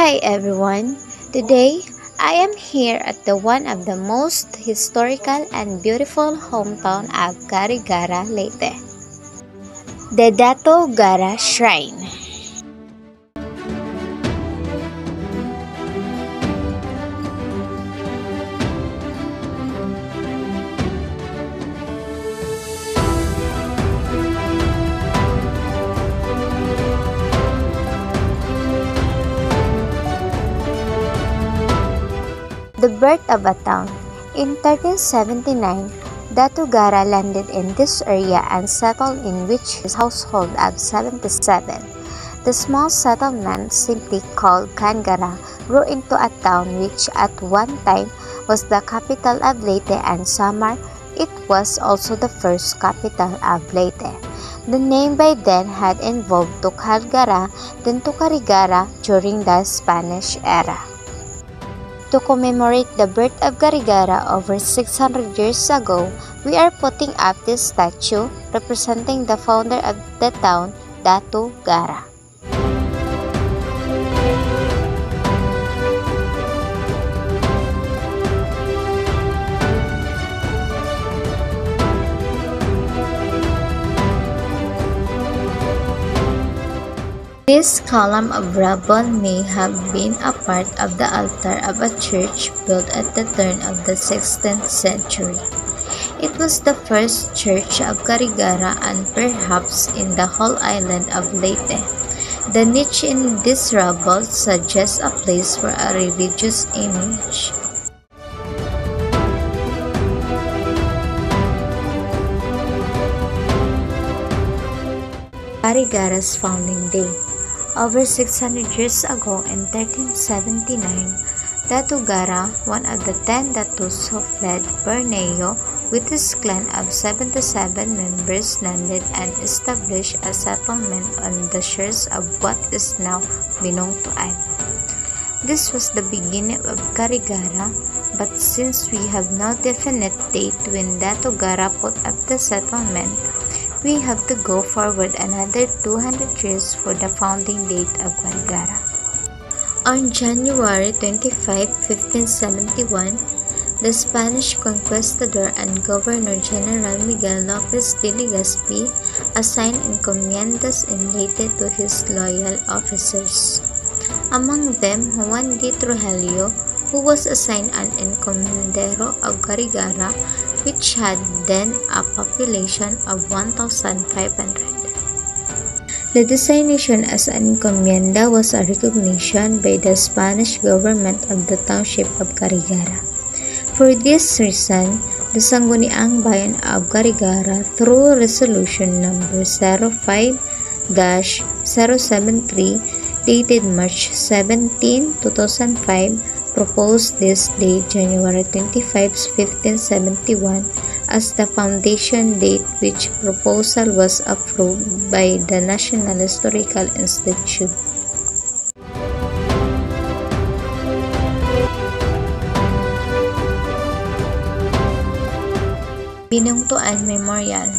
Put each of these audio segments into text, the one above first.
Hi everyone! Today, I am here at the one of the most historical and beautiful hometown of Carigara, Leyte, the Dato Gara Shrine. The birth of a town. In 1379, Dato Gara landed in this area and settled in which his household of 77. The small settlement, simply called Kangara, grew into a town which at one time was the capital of Leyte and Samar. It was also the first capital of Leyte. The name by then had evolved to Calgara, then to Carigara during the Spanish era. To commemorate the birth of Carigara over 600 years ago, we are putting up this statue representing the founder of the town, Dato Gara. This column of rubble may have been a part of the altar of a church built at the turn of the 16th century. It was the first church of Carigara and perhaps in the whole island of Leyte. The niche in this rubble suggests a place for a religious image. Carigara's founding day. Over 600 years ago in 1379, Dato Gara, one of the 10 Datos who fled Borneo with his clan of 77 members, landed and established a settlement on the shores of what is now Binongtuan. This was the beginning of Carigara, but since we have no definite date when Dato Gara put up the settlement, we have to go forward another 200 years for the founding date of Carigara. On January 25, 1571, the Spanish conquistador and Governor-General Miguel Lopez de Legazpi assigned encomiendas in Leyte to his loyal officers. Among them, Juan de Trujillo, who was assigned an encomendero of Carigara, which had then a population of 1,500. The designation as an encomienda was a recognition by the Spanish government of the township of Carigara. For this reason, the Sangguniang Bayan of Carigara, through Resolution number 05-073 dated March 17, 2005, proposed this date, January 25, 1571, as the foundation date, which proposal was approved by the National Historical Institute. Binongtuan Memorial.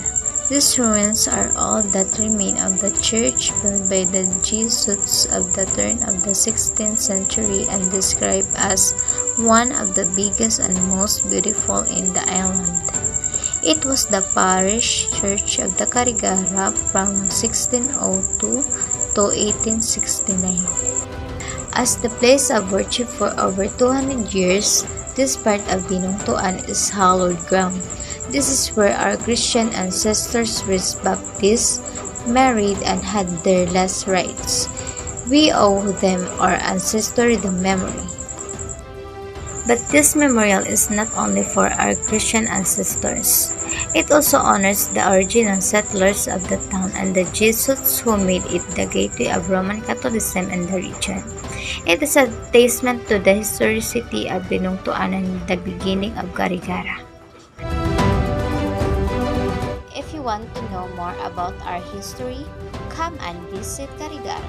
These ruins are all that remain of the church built by the Jesuits of the turn of the 16th century and described as one of the biggest and most beautiful in the island. It was the parish church of the Carigara from 1602 to 1869. As the place of worship for over 200 years, this part of Binongtuan is hallowed ground. This is where our Christian ancestors were baptized, married, and had their last rites. We owe them, our ancestors, the memory. But this memorial is not only for our Christian ancestors. It also honors the original settlers of the town and the Jesuits who made it the gateway of Roman Catholicism in the region. It is a testament to the historicity of Binongtuan and the beginning of Carigara. If you want to know more about our history, come and visit Carigara.